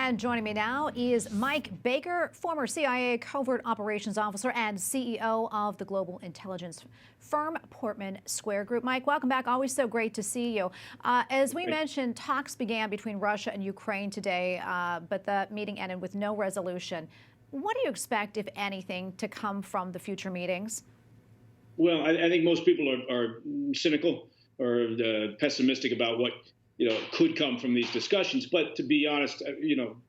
And joining me now is Mike Baker, former CIA Covert Operations Officer and CEO of the global intelligence firm Portman Square Group. Mike, welcome back. Always so great to see you. As we mentioned, talks began between Russia and Ukraine today, but the meeting ended with no resolution. What do you expect, if anything, to come from the future meetings? Well, I think most people are cynical or pessimistic about what could come from these discussions. But to be honest,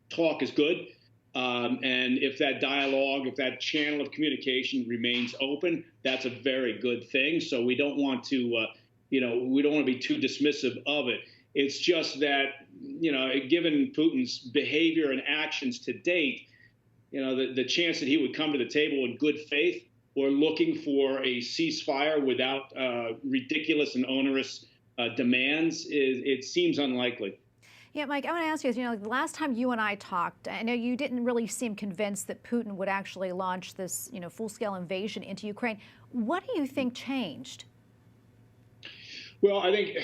talk is good. And if that dialogue, if that channel of communication remains open, that's a very good thing. So we don't want to, we don't want to be too dismissive of it. It's just that, given Putin's behavior and actions to date, the chance that he would come to the table in good faith or looking for a ceasefire without ridiculous and onerous demands, it seems unlikely. Yeah, Mike, I want to ask you, the last time you and I talked, I know you didn't really seem convinced that Putin would actually launch this, full-scale invasion into Ukraine. What do you think changed? Well, I think,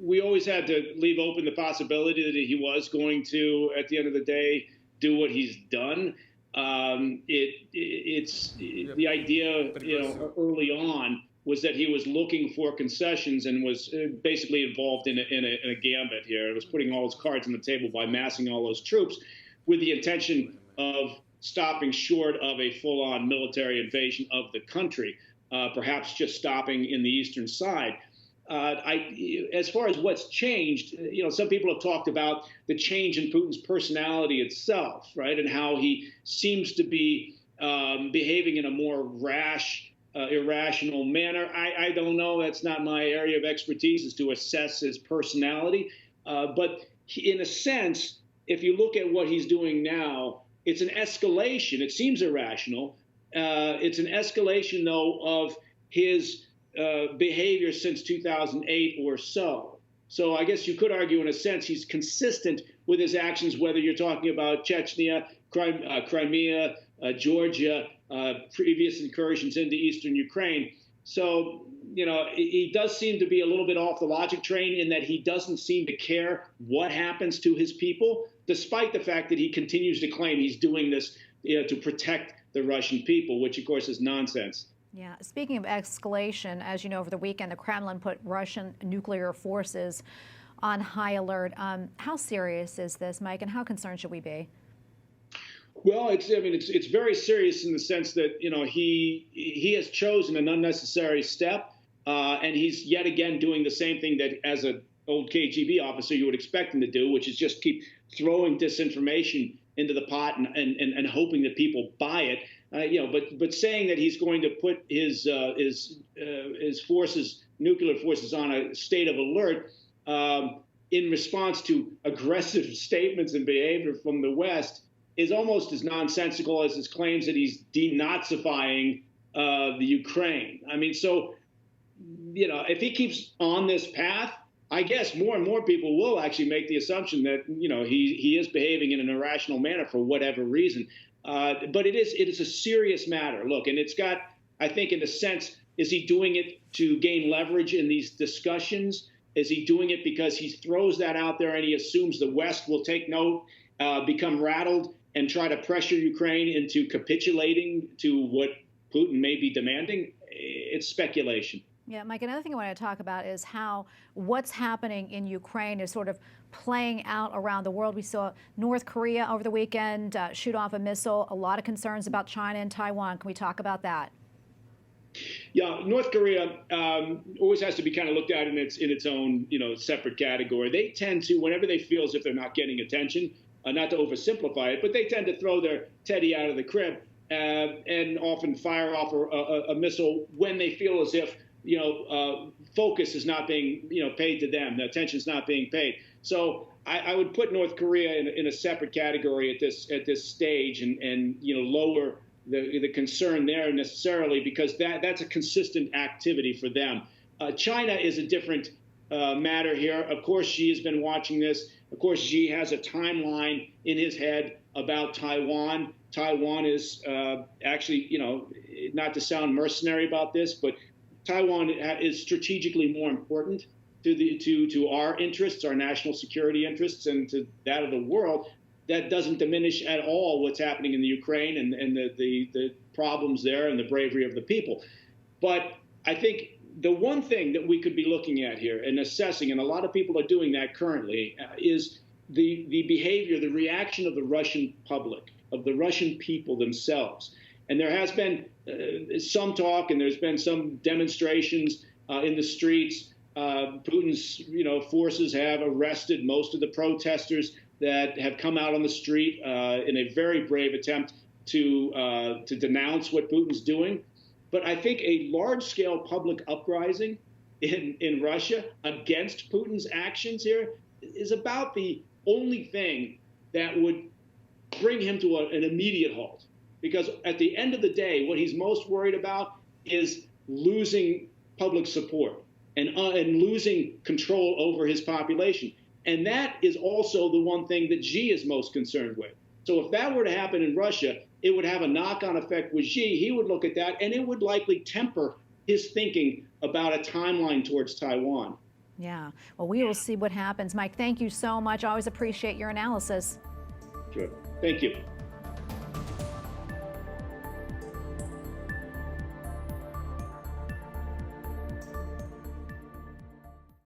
we always had to leave open the possibility that he was going to, at the end of the day, do what he's done. It's the idea, early on, was that he was looking for concessions and was basically involved in a gambit here. It was putting all his cards on the table by massing all those troops with the intention of stopping short of a full-on military invasion of the country, perhaps just stopping in the eastern side. As far as what's changed, some people have talked about the change in Putin's personality itself, right, and how he seems to be behaving in a more rash, irrational manner. I don't know. That's not my area of expertise, is to assess his personality. But in a sense, if you look at what he's doing now, it's an escalation. It seems irrational. It's an escalation, though, of his behavior since 2008 or so. So I guess you could argue, in a sense, he's consistent with his actions, whether you're talking about Chechnya, Crimea, Georgia, previous incursions into eastern Ukraine. So, he does seem to be a little bit off the logic train in that he doesn't seem to care what happens to his people, despite the fact that he continues to claim he's doing this to protect the Russian people, which, of course, is nonsense. Yeah. Speaking of escalation, as you know, over the weekend, the Kremlin put Russian nuclear forces on high alert. How serious is this, Mike, and how concerned should we be? Well, it's very serious in the sense that, he has chosen an unnecessary step, and he's yet again doing the same thing that, as an old KGB officer, you would expect him to do, which is just keep throwing disinformation into the pot and hoping that people buy it. But saying that he's going to put his forces, nuclear forces, on a state of alert in response to aggressive statements and behavior from the West is almost as nonsensical as his claims that he's denazifying the Ukraine. So, if he keeps on this path, I guess more and more people will actually make the assumption that, he is behaving in an irrational manner for whatever reason. But it is a serious matter. Look, and it's got, I think, in a sense, is he doing it to gain leverage in these discussions? Is he doing it because he throws that out there and he assumes the West will take note, become rattled, and try to pressure Ukraine into capitulating to what Putin may be demanding? It's speculation. Yeah, Mike, another thing I want to talk about is how what's happening in Ukraine is sort of playing out around the world. We saw North Korea over the weekend shoot off a missile. A lot of concerns about China and Taiwan. Can we talk about that? Yeah, North Korea always has to be kind of looked at in its own, separate category. They tend to, whenever they feel as if they're not getting attention, not to oversimplify it, but they tend to throw their teddy out of the crib and often fire off a missile when they feel as if focus is not being, paid to them. The attention is not being paid. So I would put North Korea in a separate category at this stage and lower the concern there necessarily, because that's a consistent activity for them. China is a different matter here. Of course, Xi has been watching this. Of course, Xi has a timeline in his head about Taiwan. Taiwan is actually, not to sound mercenary about this, but Taiwan is strategically more important to our interests, our national security interests, and to that of the world, that doesn't diminish at all what's happening in the Ukraine and the problems there and the bravery of the people. But I think the one thing that we could be looking at here and assessing, and a lot of people are doing that currently, is the behavior, the reaction of the Russian public, of the Russian people themselves. And there has been some talk, and there's been some demonstrations in the streets. Putin's forces have arrested most of the protesters that have come out on the street in a very brave attempt to denounce what Putin's doing. But I think a large-scale public uprising in Russia against Putin's actions here is about the only thing that would bring him to an immediate halt. Because at the end of the day, what he's most worried about is losing public support and losing control over his population. And that is also the one thing that Xi is most concerned with. So if that were to happen in Russia, it would have a knock-on effect with Xi. He would look at that, and it would likely temper his thinking about a timeline towards Taiwan. Yeah, well, we will see what happens. Mike, thank you so much. I always appreciate your analysis. Sure. Thank you.